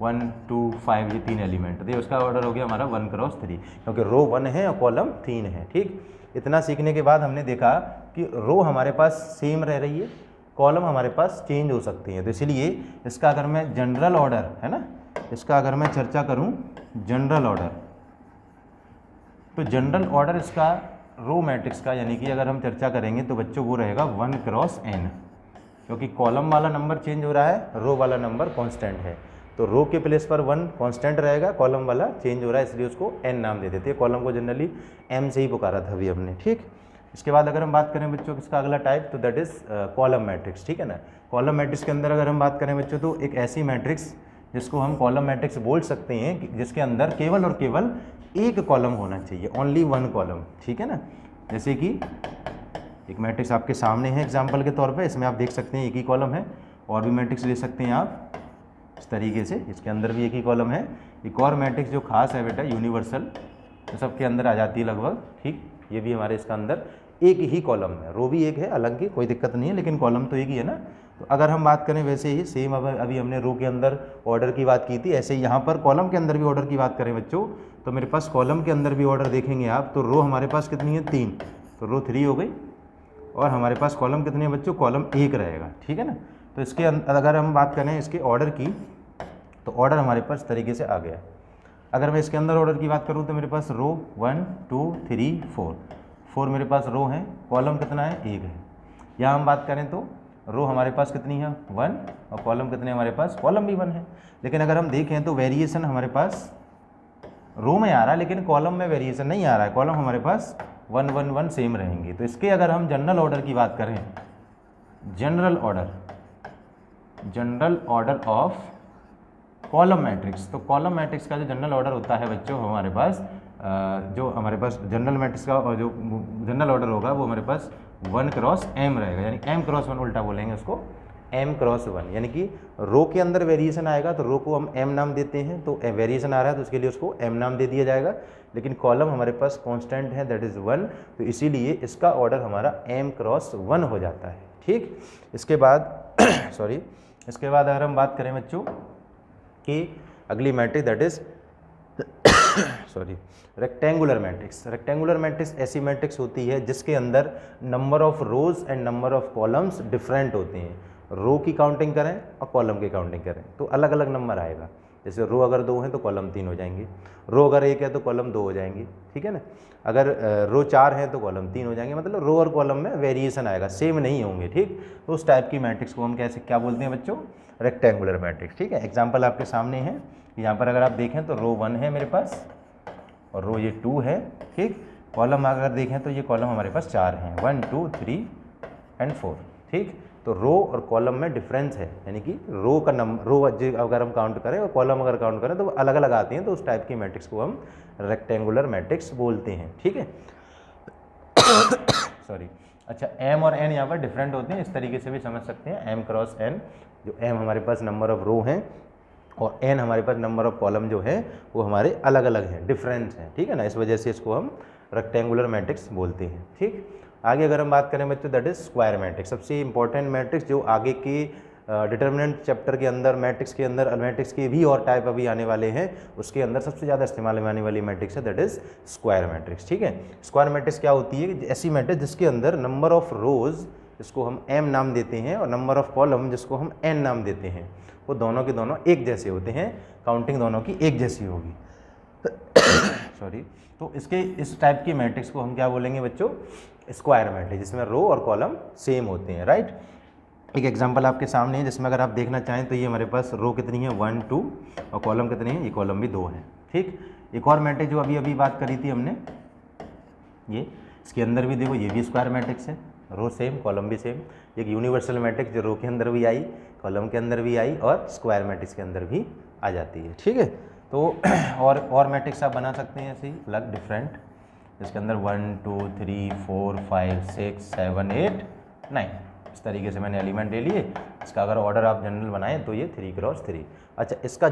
A: 1 2 5, ये 3 एलिमेंट थे, उसका ऑर्डर हो गया हमारा 1 क्रॉस 3 क्योंकि रो 1 है और कॉलम 3 है, ठीक। इतना सीखने के बाद हमने देखा कि रो हमारे पास सेम रह रही है, कॉलम हमारे पास चेंज हो सकती हैं, तो इसलिए इसका अगर मैं जनरल ऑर्डर, है ना, इसका अगर मैं चर्चा करूं जनरल ऑर्डर, तो जनरल ऑर्डर इसका रो मैट्रिक्स का, यानी कि अगर हम चर्चा करेंगे तो बच्चों वो रहेगा 1 क्रॉस n, क्योंकि कॉलम वाला नंबर चेंज हो रहा है, रो वाला नंबर कांस्टेंट है, तो रो के प्लेस पर 1 कांस्टेंट रहेगा, कॉलम वाला चेंज हो रहा है, इसलिए उसको n नाम दे देते हैं। कॉलम को जनरली m से ही पुकारा था अभी हमने, ठीक। इसके बाद अगर हम बात करें बच्चों किसका अगला टाइप, तो दैट इज़ कॉलम मैट्रिक्स, ठीक है ना। कॉलम मैट्रिक्स के अंदर अगर हम बात करें बच्चों तो एक ऐसी मैट्रिक्स जिसको हम कॉलम मैट्रिक्स बोल सकते हैं जिसके अंदर केवल और केवल एक कॉलम होना चाहिए, ओनली 1 कॉलम, ठीक है ना। जैसे कि एक मैट्रिक्स आपके सामने है एग्जाम्पल के तौर पे, इसमें आप देख सकते हैं एक ही कॉलम है, और भी मैट्रिक्स ले सकते हैं आप इस तरीके से, इसके अंदर भी एक ही कॉलम है। एक और मैट्रिक्स जो खास है बेटा यूनिवर्सल, तो सबके अंदर आ जाती है लगभग, ठीक, ये भी हमारे इसका अंदर एक ही कॉलम है, रो भी एक है अलग की, कोई दिक्कत नहीं है, लेकिन कॉलम तो एक ही है ना। तो अगर हम बात करें वैसे ही सेम, अब अभी हमने रो के अंदर ऑर्डर की बात की थी, ऐसे ही यहाँ पर कॉलम के अंदर भी ऑर्डर की बात करें बच्चों, तो मेरे पास कॉलम के अंदर भी ऑर्डर देखेंगे आप, तो रो हमारे पास कितनी है 3, तो रो 3 हो गई, और हमारे पास कॉलम कितनी है बच्चों, कॉलम 1 रहेगा, ठीक है ना। तो इसके अगर हम बात करें इसके ऑर्डर की, तो ऑर्डर हमारे पास तरीके से आ गया। अगर मैं इसके अंदर ऑर्डर की बात करूँ तो मेरे पास रो 1 2 3 4 मेरे पास रो हैं, कॉलम कितना है 1 है। यहाँ हम बात करें तो रो हमारे पास कितनी है 1, और कॉलम कितने हमारे पास, कॉलम भी 1 है। लेकिन अगर हम देखें तो वेरिएशन हमारे पास रो में आ रहा है, लेकिन कॉलम में वेरिएशन नहीं आ रहा है, कॉलम हमारे पास 1 1 1 सेम रहेंगे। तो इसके अगर हम जनरल ऑर्डर की बात करें, general order of column matrix, तो कॉलम मैट्रिक्स का जो जनरल ऑर्डर होता है बच्चों हमारे पास, जो हमारे पास जनरल मैट्रिक्स का जो जनरल ऑर्डर होगा वो हमारे पास 1 क्रॉस m रहेगा, यानी m क्रॉस 1, उल्टा बोलेंगे उसको m क्रॉस 1, यानी कि रो के अंदर वेरिएशन आएगा तो रो को हम m नाम देते हैं, तो वेरिएशन आ रहा है तो उसके लिए उसको m नाम दे दिया जाएगा। लेकिन कॉलम हमारे पास कांस्टेंट है, दैट इज़ 1, तो इसीलिए इसका ऑर्डर हमारा m क्रॉस 1 हो जाता है, ठीक। इसके बाद सॉरी, इसके बाद अगर हम बात करें बच्चों कि अगली matrix that is sorry rectangular matrix. Rectangular matrix ऐसी मैट्रिक्स होती है जिसके अंदर number of rose and number of columns different होते हैं। रो की काउंटिंग करें और कॉलम की काउंटिंग करें तो अलग अलग नंबर आएगा। जैसे रो अगर 2 हैं तो कॉलम 3 हो जाएंगी, रो अगर 1 है तो कॉलम 2 हो जाएंगी, ठीक है ना। अगर रो 4 है तो कॉलम 3 हो जाएंगे, मतलब रो और कॉलम में वेरिएशन आएगा, सेम नहीं होंगे, ठीक। तो उस टाइप की मैट्रिक्स को हम कैसे क्या बोलते हैं बच्चों, रेक्टेंगुलर मैट्रिक्स, ठीक है। एग्जाम्पल आपके सामने है, यहाँ पर अगर आप देखें तो रो 1 है मेरे पास और रो ये 2 है, ठीक। कॉलम अगर देखें तो ये कॉलम हमारे पास 4 हैं, 1 2 3 एंड 4, ठीक। तो रो और कॉलम में डिफरेंस है, यानी कि रो का नंबर, रो अगर हम काउंट करें और कॉलम अगर काउंट करें तो अलग अलग आती हैं, तो उस टाइप की मैट्रिक्स को हम रेक्टेंगुलर मैट्रिक्स बोलते हैं, ठीक है। सॉरी, अच्छा m और n यहाँ पर डिफरेंट होते हैं, इस तरीके से भी समझ सकते हैं, m क्रॉस n, जो m हमारे पास नंबर ऑफ रो हैं और n हमारे पास नंबर ऑफ कॉलम जो है वो हमारे अलग अलग हैं, डिफरेंस हैं, ठीक है ना। इस वजह से इसको हम रेक्टेंगुलर मैट्रिक्स बोलते हैं, ठीक। आगे अगर हम बात करें बच्चों दैट इज स्क्वायर मैट्रिक्स, सबसे इंपॉर्टेंट मैट्रिक्स जो आगे के डिटर्मिनेंट चैप्टर के अंदर मैट्रिक्स के अंदर, मैट्रिक्स के भी और टाइप अभी आने वाले हैं, उसके अंदर सबसे ज़्यादा इस्तेमाल में आने वाली मैट्रिक्स है दैट इज स्क्वायर मैट्रिक्स, ठीक है। स्क्वायर मैट्रिक्स क्या होती है, ऐसी मैट्रिक्स जिसके अंदर नंबर ऑफ रोज जिसको हम m नाम देते हैं और नंबर ऑफ कॉलम जिसको हम n नाम देते हैं, वो दोनों के दोनों एक जैसे होते हैं, काउंटिंग दोनों की एक जैसी होगी। सॉरी, तो इसके इस टाइप की मैट्रिक्स को हम क्या बोलेंगे बच्चों, स्क्वायर मैट्रिक्स, जिसमें रो और कॉलम सेम होते हैं, राइट। एक एग्जांपल आपके सामने है जिसमें अगर आप देखना चाहें तो ये हमारे पास रो कितनी है 1 2 और कॉलम कितनी है, ये कॉलम भी 2 है, ठीक। एक और मैट्रिक्स जो अभी अभी बात करी थी हमने, ये इसके अंदर भी देखो ये भी स्क्वायर मैट्रिक्स है, रो सेम कॉलम भी सेम, एक यूनिवर्सल मैट्रिक्स जो रो के अंदर भी आई, कॉलम के अंदर भी आई और स्क्वायर मैट्रिक्स के अंदर भी आ जाती है, ठीक है। तो और मैट्रिक्स आप बना सकते हैं ऐसे ही अलग डिफरेंट, इसके अंदर 1 2 3 4 5 6 7 8 9, इस तरीके से मैंने एलिमेंट ले लिए। इसका अगर ऑर्डर आप जनरल बनाएं तो ये 3 क्रॉस 3। अच्छा, इसका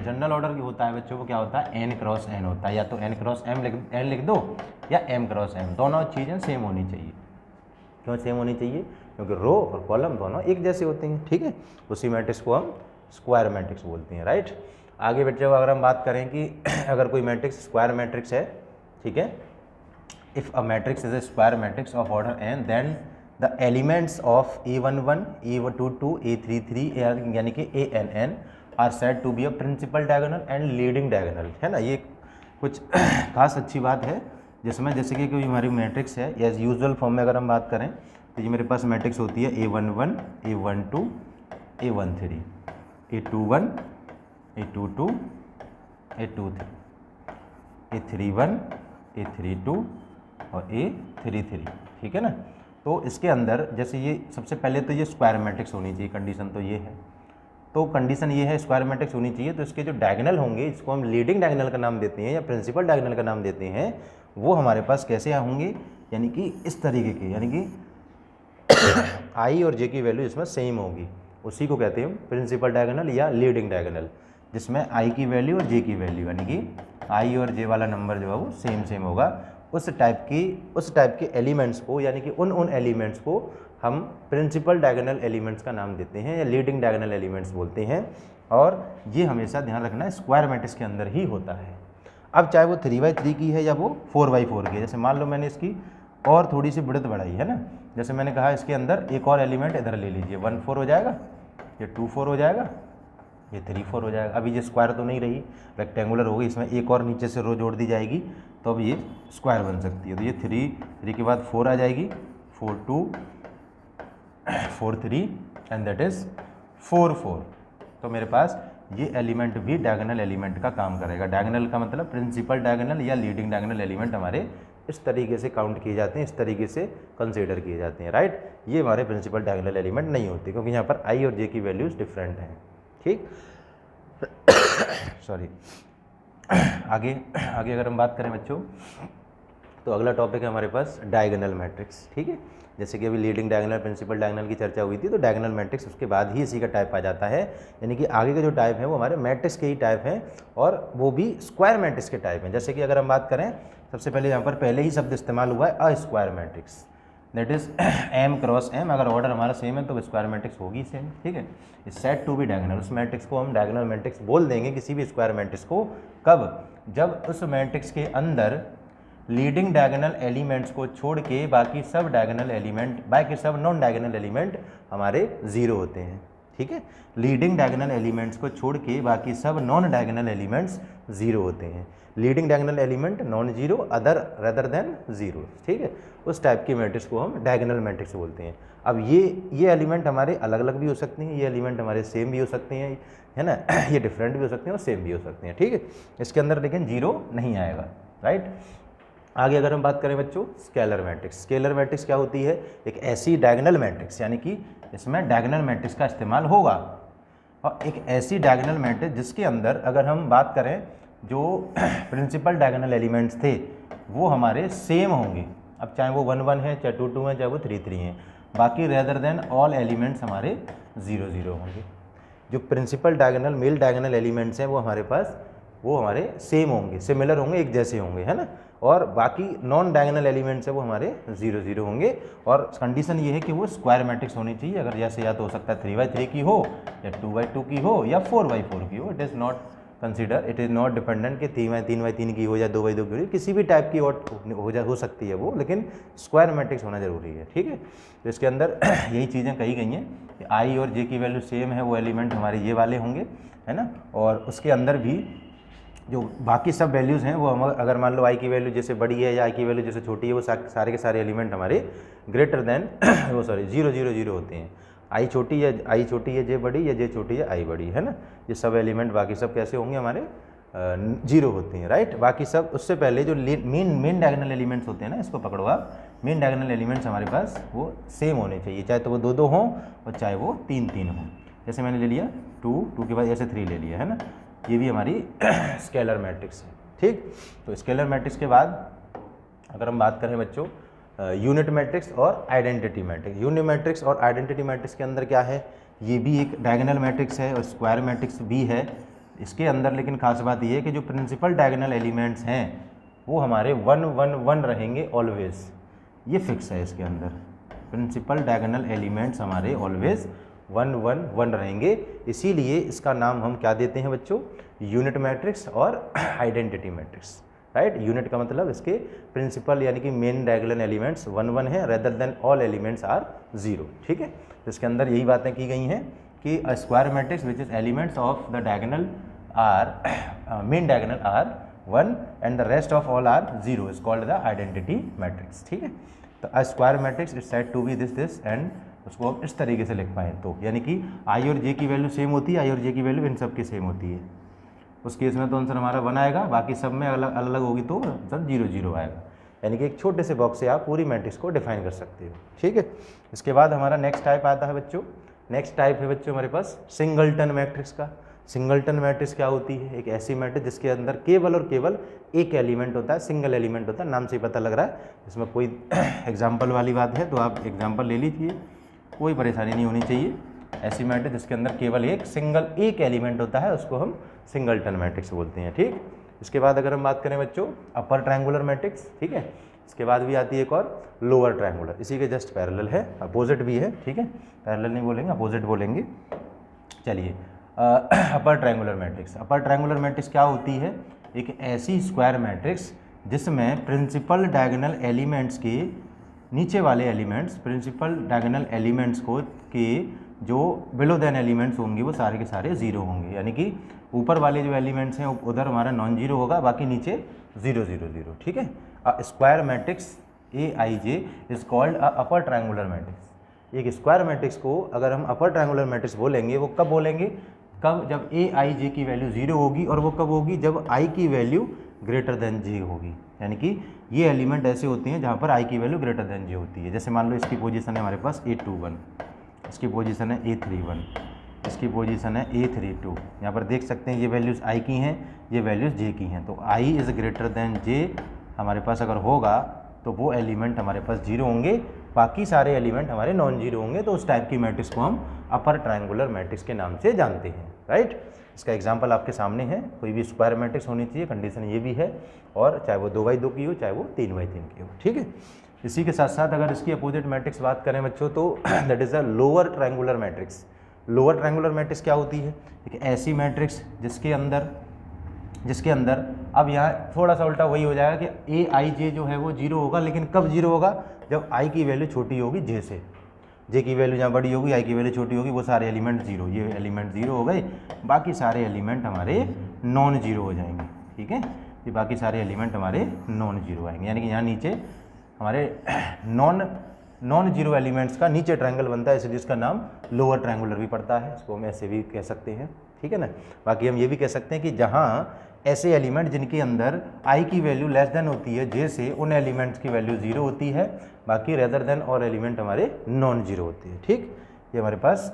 A: जनरल ऑर्डर जो होता है बच्चों, वो क्या होता है, n क्रॉस n होता है, या तो n क्रॉस m लिख दो या m क्रॉस m, दोनों चीज़ें सेम होनी चाहिए। क्यों सेम होनी चाहिए, क्योंकि रो और कॉलम दोनों एक जैसे होते हैं, ठीक है। उसी मैट्रिक्स को हम स्क्वायर मैट्रिक्स बोलते हैं, राइट। आगे बच्चों अगर हम बात करें कि अगर कोई मैट्रिक्स स्क्वायर मैट्रिक्स है, ठीक है, if a matrix is a square matrix of order n, then the elements of a11 a22 a33 यानी कि ann are said to be a principal diagonal and leading diagonal, है ना। ये कुछ खास अच्छी बात है जिसमें जैसे कि कोई हमारी मैट्रिक्स है, एज यूजुअल फॉर्म में अगर हम बात करें तो ये मेरे पास मैट्रिक्स होती है a11 a12 a13 a21 a22 a23 a31 a32 और a33, ठीक है ना। तो इसके अंदर जैसे ये सबसे पहले तो ये स्क्वायर मैट्रिक्स होनी चाहिए, कंडीशन तो ये है, तो कंडीशन ये है स्क्वायर मैट्रिक्स होनी चाहिए। तो इसके जो डायगोनल होंगे, इसको हम लीडिंग डायगोनल का नाम देते हैं या प्रिंसिपल डायगोनल का नाम देते हैं, वो हमारे पास कैसे होंगे, यानी कि इस तरीके के, यानी कि आई और जे की वैल्यू इसमें सेम होगी, उसी को कहते हैं प्रिंसिपल डायगोनल या लीडिंग डायगोनल, जिसमें आई की वैल्यू और जे की वैल्यू यानी कि आई और जे वाला नंबर जो है वो सेम होगा। उस टाइप के एलिमेंट्स को, यानी कि उन एलिमेंट्स को हम प्रिंसिपल डायगोनल एलिमेंट्स का नाम देते हैं या लीडिंग डायगोनल एलिमेंट्स बोलते हैं, और ये हमेशा ध्यान रखना स्क्वायर मैट्रिक्स के अंदर ही होता है। अब चाहे वो 3x3 की है या वो 4x4 की है, जैसे मान लो मैंने इसकी और थोड़ी सी बढ़त बढ़ाई है ना, जैसे मैंने कहा इसके अंदर एक और एलिमेंट इधर ले लीजिए, 1 4 हो जाएगा, ये 2 4 हो जाएगा, ये 3 4 हो जाएगा। अभी ये स्क्वायर तो नहीं रही, रेक्टेंगुलर हो गई, इसमें एक और नीचे से रो जोड़ दी जाएगी तो अब ये स्क्वायर बन सकती है। तो ये 3 के बाद 4 आ जाएगी, 4 2 4 3 एंड दैट इज़ 4 4। तो मेरे पास ये एलिमेंट भी डायगोनल एलिमेंट का काम करेगा। डायगोनल का मतलब प्रिंसिपल डायगोनल या लीडिंग डायगोनल एलिमेंट हमारे इस तरीके से काउंट किए जाते हैं, इस तरीके से कंसीडर किए जाते हैं, राइट। ये हमारे प्रिंसिपल डायगोनल एलिमेंट नहीं होते, क्योंकि यहाँ पर आई और जे की वैल्यूज़ डिफरेंट हैं, ठीक। सॉरी, आगे अगर हम बात करें बच्चों, तो अगला टॉपिक है हमारे पास डायगोनल मैट्रिक्स, ठीक है। जैसे कि अभी लीडिंग डायगोनल प्रिंसिपल डायगोनल की चर्चा हुई थी, तो डायगोनल मैट्रिक्स उसके बाद ही इसी का टाइप आ जाता है, यानी कि आगे का जो टाइप है वो हमारे मैट्रिक्स के ही टाइप हैं, और वो भी स्क्वायर मैट्रिक्स के टाइप हैं। जैसे कि अगर हम बात करें, सबसे पहले यहाँ पर पहले ही शब्द इस्तेमाल हुआ है अ square matrix, that is m cross m। अगर ऑर्डर हमारा सेम है तो स्क्वायर मैट्रिक्स होगी सेम, ठीक है। इस सेट टू बी डायगोनल, उस मैट्रिक्स को हम डायगोनल मैट्रिक्स बोल देंगे, किसी भी स्क्वायर मैट्रिक्स को, कब, जब उस मैट्रिक्स के अंदर लीडिंग डायगोनल एलिमेंट्स को छोड़ के बाकी सब डायगोनल एलिमेंट, बाकी सब नॉन डायगोनल एलिमेंट हमारे जीरो होते हैं, ठीक है। लीडिंग डायगोनल एलिमेंट्स को छोड़ के बाकी सब नॉन डायगोनल एलिमेंट्स जीरो होते हैं। Leading diagonal element non zero, other rather than zero, ठीक है। उस टाइप की मैट्रिक्स को हम डायगोनल मैट्रिक्स बोलते हैं। अब ये एलिमेंट हमारे अलग अलग भी हो सकते हैं, ये एलिमेंट हमारे सेम भी हो सकते हैं, है ना, ये डिफरेंट भी हो सकते हैं और सेम भी हो सकते हैं, ठीक है। इसके अंदर लेकिन जीरो नहीं आएगा, राइट। आगे अगर हम बात करें बच्चों स्केलर मैट्रिक्स, स्केलर मैट्रिक्स क्या होती है, एक ऐसी डायगोनल मैट्रिक्स, यानी कि इसमें डायगोनल मैट्रिक्स का इस्तेमाल होगा, और एक ऐसी डायगोनल मैट्रिक्स जिसके अंदर अगर हम बात करें जो प्रिंसिपल डायगोनल एलिमेंट्स थे वो हमारे सेम होंगे। अब चाहे वो 1 1 है, चाहे 2 2 है, चाहे वो 3 3 हैं, बाकी रेदर देन ऑल एलिमेंट्स हमारे 0 0 होंगे। जो principal diagonal main diagonal elements हैं वो हमारे पास, वो हमारे सेम होंगे, सिमिलर होंगे, एक जैसे होंगे, है ना। और बाकी नॉन डायगोनल एलिमेंट्स है वो हमारे 0 0 होंगे, और कंडीशन ये है कि वो स्क्वायर मैट्रिक्स होनी चाहिए। अगर जैसे या तो हो सकता है 3x3 की हो, या 2x2 की हो, या 4x4 की हो, it is not consider, it is not dependent कि 3x3 की हो या 2x2 की हो, किसी भी टाइप की हो सकती है वो, लेकिन स्क्वायर मैट्रिक्स होना जरूरी है, ठीक है। तो इसके अंदर यही चीज़ें कही गई हैं कि आई और जे की वैल्यू सेम है, वो एलिमेंट हमारे ये वाले होंगे, है ना। और उसके अंदर भी जो बाकी सब वैल्यूज़ हैं वो हम अगर मान लो आई की वैल्यू जैसे बड़ी है या आई की वैल्यू जैसे छोटी है, वो सारे के सारे एलिमेंट हमारे ग्रेटर देन वो सॉरी 0 0 0 होते हैं। आई छोटी है जे बड़ी, या जे छोटी है आई बड़ी, है ना। ये सब एलिमेंट बाकी सब कैसे होंगे हमारे 0 होते हैं, राइट। बाकी सब उससे पहले जो मेन डायगोनल एलिमेंट्स होते हैं ना, इसको पकड़ो आप, मेन डायगोनल एलिमेंट्स हमारे पास वो सेम होने चाहिए, चाहे तो वो 2 2 हों और चाहे वो 3 3 हों। जैसे मैंने ले लिया 2 के बाद ऐसे 3 ले लिया, है ना। ये भी हमारी स्केलर मैट्रिक्स है, ठीक। तो स्केलर मैट्रिक्स के बाद अगर हम बात करें बच्चों यूनिट मैट्रिक्स और आइडेंटिटी मैट्रिक्स। यूनिट मैट्रिक्स और आइडेंटिटी मैट्रिक्स के अंदर क्या है, ये भी एक डायगोनल मैट्रिक्स है और स्क्वायर मैट्रिक्स भी है। इसके अंदर लेकिन खास बात ये है कि जो प्रिंसिपल डायगोनल एलिमेंट्स हैं वो हमारे 1 1 1 रहेंगे ऑलवेज, ये फिक्स है। इसके अंदर प्रिंसिपल डायगोनल एलिमेंट्स हमारे ऑलवेज 1 1 1 रहेंगे, इसीलिए इसका नाम हम क्या देते हैं बच्चों, यूनिट मैट्रिक्स और आइडेंटिटी मैट्रिक्स, राइट। यूनिट का मतलब इसके प्रिंसिपल यानी कि मेन डायगोनल एलिमेंट्स 1 1 है, rather than all elements are 0, ठीक है। तो इसके अंदर यही बातें की गई हैं कि a square matrix which is elements of the diagonal are main diagonal are 1 and the rest of all are 0 is called the identity matrix, ठीक है। तो a square matrix is said to be this and उसको हम इस तरीके से लिख पाएँ तो, यानी कि आई और जे की वैल्यू सेम होती है, आई और जे की वैल्यू इन सब की सेम होती है। उस केस में तो आंसर हमारा 1 आएगा, बाकी सब में अलग अलग होगी तो आंसर 0 0 आएगा। यानी कि एक छोटे से बॉक्स से आप पूरी मैट्रिक्स को डिफाइन कर सकते हो, ठीक है। इसके बाद हमारा नेक्स्ट टाइप आता है बच्चों, नेक्स्ट टाइप है बच्चों हमारे पास सिंगलटन मैट्रिक्स का। सिंगलटन मैट्रिक्स क्या होती है, एक ऐसी मैट्रिक्स जिसके अंदर केवल और केवल एक एलिमेंट होता है, सिंगल एलिमेंट होता है, नाम से ही पता लग रहा है। इसमें कोई एग्जाम्पल वाली बात है तो आप एग्जाम्पल ले लीजिए, कोई परेशानी नहीं होनी चाहिए। ऐसी मैट्रिक्स जिसके अंदर केवल एक एलिमेंट होता है उसको हम सिंगलटन मैट्रिक्स बोलते हैं, ठीक। इसके बाद अगर हम बात करें बच्चों अपर ट्रायंगुलर मैट्रिक्स, ठीक है। इसके बाद भी आती है एक और लोअर ट्रायंगुलर, इसी के जस्ट पैरेलल है, अपोजिट भी है, ठीक है। पैरेलल नहीं बोलेंगे, अपोजिट बोलेंगे। चलिए upper triangular matrix. Upper triangular matrix क्या होती है, एक ऐसी स्क्वायर मैट्रिक्स जिसमें प्रिंसिपल डायगोनल एलिमेंट्स के नीचे वाले एलिमेंट्स, प्रिंसिपल डायगोनल एलिमेंट्स को के जो बिलो देन एलिमेंट्स होंगे वो सारे के सारे 0 होंगे, यानी कि ऊपर वाले जो एलिमेंट्स हैं उधर हमारा नॉन जीरो होगा, बाकी नीचे 0 0 0, ठीक है। अ square matrix AIJ is called a upper triangular matrix. एक स्क्वायर मैट्रिक्स को अगर हम अपर ट्रायंगुलर मैट्रिक्स बोलेंगे, वो कब बोलेंगे, कब, जब AIJ की वैल्यू 0 होगी, और वो कब होगी, जब I की वैल्यू ग्रेटर देन J होगी। यानी कि ये एलिमेंट ऐसे होते हैं जहाँ पर I की वैल्यू ग्रेटर देन J होती है। जैसे मान लो इसकी पोजीशन है हमारे पास A21, इसकी पोजीशन है A31, इसकी पोजीशन है A32। यहाँ पर देख सकते हैं ये वैल्यूज़ I की हैं, ये वैल्यूज़ J की हैं। तो I is greater than J हमारे पास अगर होगा तो वो एलिमेंट हमारे पास 0 होंगे, बाकी सारे एलिमेंट हमारे नॉन जीरो होंगे। तो उस टाइप की मैट्रिक्स को हम अपर ट्रायंगुलर मैट्रिक्स के नाम से जानते हैं, राइट। इसका एग्जांपल आपके सामने है, कोई भी स्क्वायर मैट्रिक्स होनी चाहिए, कंडीशन ये भी है, और चाहे वो 2x2 की हो, चाहे वो 3x3 की हो, ठीक है। इसी के साथ साथ अगर इसकी अपोजिट मैट्रिक्स बात करें बच्चों तो that is a lower triangular matrix. Lower triangular matrix क्या होती है, एक ऐसी मैट्रिक्स जिसके अंदर अब यहाँ थोड़ा सा उल्टा वही हो जाएगा कि AIJ जो है वो 0 होगा, लेकिन कब 0 होगा, जब I की वैल्यू छोटी होगी J से। J की वैल्यू जहाँ बड़ी होगी, I की वैल्यू छोटी होगी, वो सारे एलिमेंट 0, ये एलिमेंट 0 हो गए, बाकी सारे एलिमेंट हमारे नॉन जीरो हो जाएंगे, ठीक है। ये बाकी सारे एलिमेंट हमारे नॉन जीरो आएंगे, यानी कि यहाँ नीचे हमारे नॉन जीरो एलिमेंट्स का नीचे ट्रायंगल बनता है, इसलिए इसका नाम लोअर ट्रायंगुलर भी पड़ता है, इसको हम ऐसे भी कह सकते हैं, ठीक है ना। बाकी हम ये भी कह सकते हैं कि जहाँ ऐसे एलिमेंट जिनके अंदर I की वैल्यू लेस देन होती है J से, उन एलिमेंट्स की वैल्यू 0 होती है, बाकी रेदर देन और एलिमेंट हमारे नॉन जीरो होते हैं, ठीक। ये हमारे पास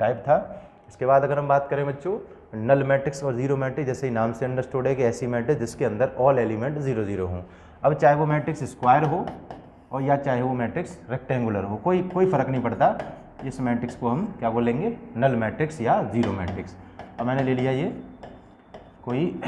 A: टाइप था। इसके बाद अगर हम बात करें बच्चों नल मैट्रिक्स और जीरो मैट्रिक्स, जैसे ही नाम से अंडरस्टूड है कि ऐसी मैट्रिक्स जिसके अंदर ऑल एलिमेंट 0 0 हों। अब चाहे वो मैट्रिक्स स्क्वायर हो और या चाहे वो मैट्रिक्स रेक्टेंगुलर हो, कोई फ़र्क नहीं पड़ता, इस मैट्रिक्स को हम क्या बोलेंगे, नल मैट्रिक्स या जीरो मैट्रिक्स। अब मैंने ले लिया ये कोई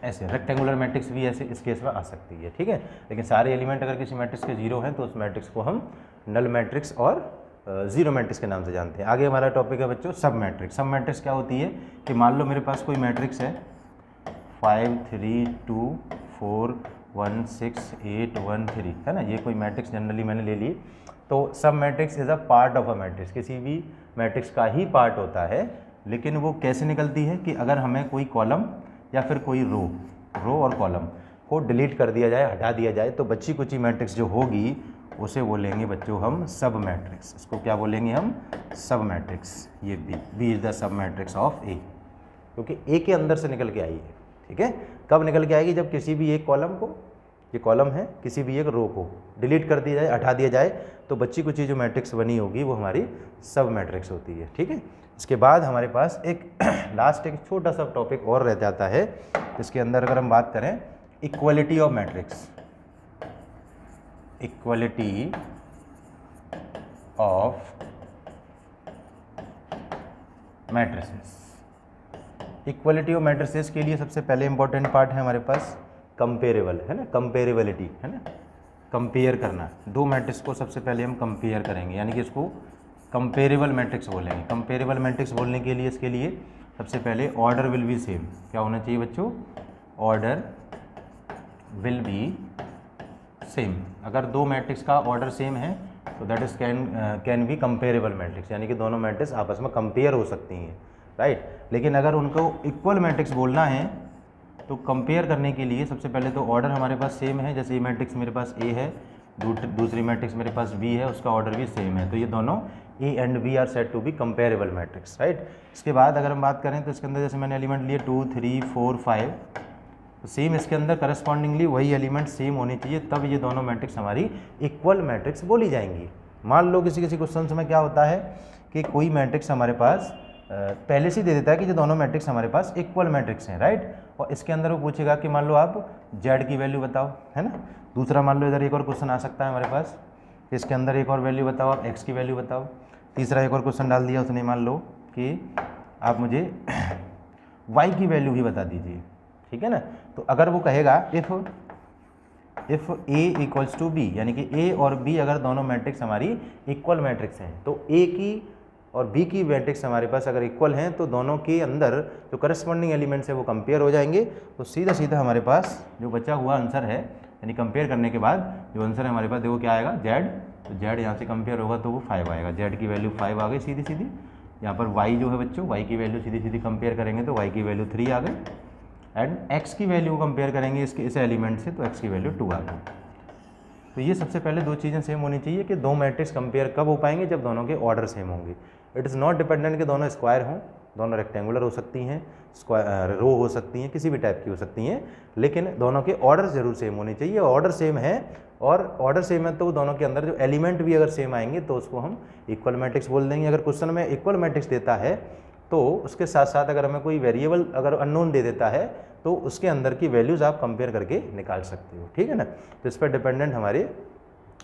A: ऐसे रेक्टेंगुलर मैट्रिक्स भी ऐसे इस केस में आ सकती है, ठीक है। लेकिन सारे एलिमेंट अगर किसी मैट्रिक्स के 0 हैं तो उस मैट्रिक्स को हम नल मैट्रिक्स और जीरो मैट्रिक्स के नाम से जानते हैं। आगे हमारा टॉपिक है बच्चों सब मैट्रिक्स। सब मैट्रिक्स क्या होती है कि मान लो मेरे पास कोई मैट्रिक्स है 5 3 2 4 1 6 8 1 3, है ना। ये कोई मैट्रिक्स जनरली मैंने ले ली, तो सब matrix is a part of a matrix, किसी भी मैट्रिक्स का ही पार्ट होता है लेकिन वो कैसे निकलती है कि अगर हमें कोई कॉलम या फिर कोई रो और कॉलम को डिलीट कर दिया जाए, हटा दिया जाए, तो बची कुची मैट्रिक्स जो होगी उसे बोलेंगे बच्चों हम सब मैट्रिक्स। इसको क्या बोलेंगे हम? Submatrix. ये B is the submatrix of A, क्योंकि ए के अंदर से निकल के आई है। ठीक है, कब निकल के आएगी? जब किसी भी एक कॉलम को, ये कॉलम है, किसी भी एक रो को डिलीट कर दिया जाए, हटा दिया जाए, तो बच्ची कुछ जो मैट्रिक्स बनी होगी वो हमारी सब मैट्रिक्स होती है। ठीक है, इसके बाद हमारे पास एक लास्ट एक छोटा सा टॉपिक और रह जाता है, इसके अंदर अगर हम बात करें equality of matrix, equality of matrices. Equality of matrices के लिए सबसे पहले इंपॉर्टेंट पार्ट है हमारे पास कंपेरेबल, है ना, कंपेरेबिलिटी, है ना, कंपेयर करना। दो मैट्रिक्स को सबसे पहले हम कंपेयर करेंगे, यानी कि इसको कंपेरेबल मैट्रिक्स बोलेंगे। कंपेरेबल मैट्रिक्स बोलने के लिए इसके लिए सबसे पहले ऑर्डर विल बी सेम। क्या होना चाहिए बच्चों? Order will be same. अगर दो मैट्रिक्स का ऑर्डर सेम है तो that is can be comparable matrix, यानी कि दोनों मैट्रिक्स आपस में कंपेयर हो सकती हैं, राइट। लेकिन अगर उनको इक्वल मैट्रिक्स बोलना है तो कंपेयर करने के लिए सबसे पहले तो ऑर्डर हमारे पास सेम है। जैसे ये मैट्रिक्स मेरे पास ए है, दूसरी मैट्रिक्स मेरे पास बी है, उसका ऑर्डर भी सेम है, तो ये दोनों A and B are said to be comparable matrix, right. इसके बाद अगर हम बात करें तो इसके अंदर जैसे मैंने एलिमेंट लिए 2 3 4 5, तो सेम इसके अंदर करस्पॉन्डिंगली वही एलिमेंट सेम होने चाहिए, तब ये दोनों मैट्रिक्स हमारी इक्वल मैट्रिक्स बोली जाएंगी। मान लो किसी क्वेश्चन में क्या होता है कि कोई मैट्रिक्स हमारे पास पहले से दे देता है कि जो दोनों मैट्रिक्स हमारे पास इक्वल मैट्रिक्स हैं, राइट। और इसके अंदर वो पूछेगा कि मान लो आप z की वैल्यू बताओ, है ना। दूसरा मान लो इधर एक और क्वेश्चन आ सकता है हमारे पास, इसके अंदर एक और वैल्यू बताओ, आप x की वैल्यू बताओ। तीसरा एक और क्वेश्चन डाल दिया उसने, मान लो कि आप मुझे y की वैल्यू भी बता दीजिए, ठीक है ना। तो अगर वो कहेगा if a equals to B, यानी कि a और b अगर दोनों मैट्रिक्स हमारी इक्वल मैट्रिक्स हैं, तो a की और b की मैट्रिक्स हमारे पास अगर इक्वल हैं तो दोनों के अंदर जो करस्पॉन्डिंग एलिमेंट्स है वो कंपेयर हो जाएंगे। तो सीधा सीधा हमारे पास जो बचा हुआ आंसर है, यानी कंपेयर करने के बाद जो आंसर है हमारे पास देखो क्या आएगा, z। तो z यहाँ से कंपेयर होगा तो वो 5 आएगा, z की वैल्यू 5 आ गई सीधी सीधी। यहाँ पर y जो है बच्चों, y की वैल्यू सीधी सीधी कंपेयर करेंगे तो y की वैल्यू 3 आ गई, एंड x की वैल्यू कंपेयर करेंगे इस एलिमेंट से तो x की वैल्यू 2 आ गई। तो ये सबसे पहले दो चीज़ें सेम होनी चाहिए कि दो मैट्रिक्स कंपेयर कब हो पाएंगे, जब दोनों के ऑर्डर सेम होंगे। इट इज़ नॉट डिपेंडेंट कि दोनों स्क्वायर हों, दोनों रेक्टेंगुलर हो सकती हैं, स्क्वायर रो हो सकती हैं, किसी भी टाइप की हो सकती हैं, लेकिन दोनों के ऑर्डर ज़रूर सेम होने चाहिए। ऑर्डर सेम है और ऑर्डर सेम है तो दोनों के अंदर जो एलिमेंट भी अगर सेम आएंगे तो उसको हम इक्वल मैट्रिक्स बोल देंगे। अगर क्वेश्चन में इक्वल मैट्रिक्स देता है तो उसके साथ साथ अगर हमें कोई वेरिएबल अगर अननोन दे देता है तो उसके अंदर की वैल्यूज़ आप कंपेयर करके निकाल सकते हो, ठीक है ना। तो इस पर डिपेंडेंट हमारे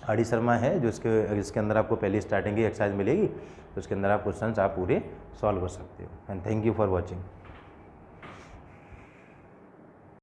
A: आर.डी. शर्मा है, जो इसके अंदर आपको पहली स्टार्टिंग की एक्सरसाइज मिलेगी, तो उसके अंदर आप क्वेश्चंस आप पूरे सॉल्व कर सकते हो। And thank you for watching.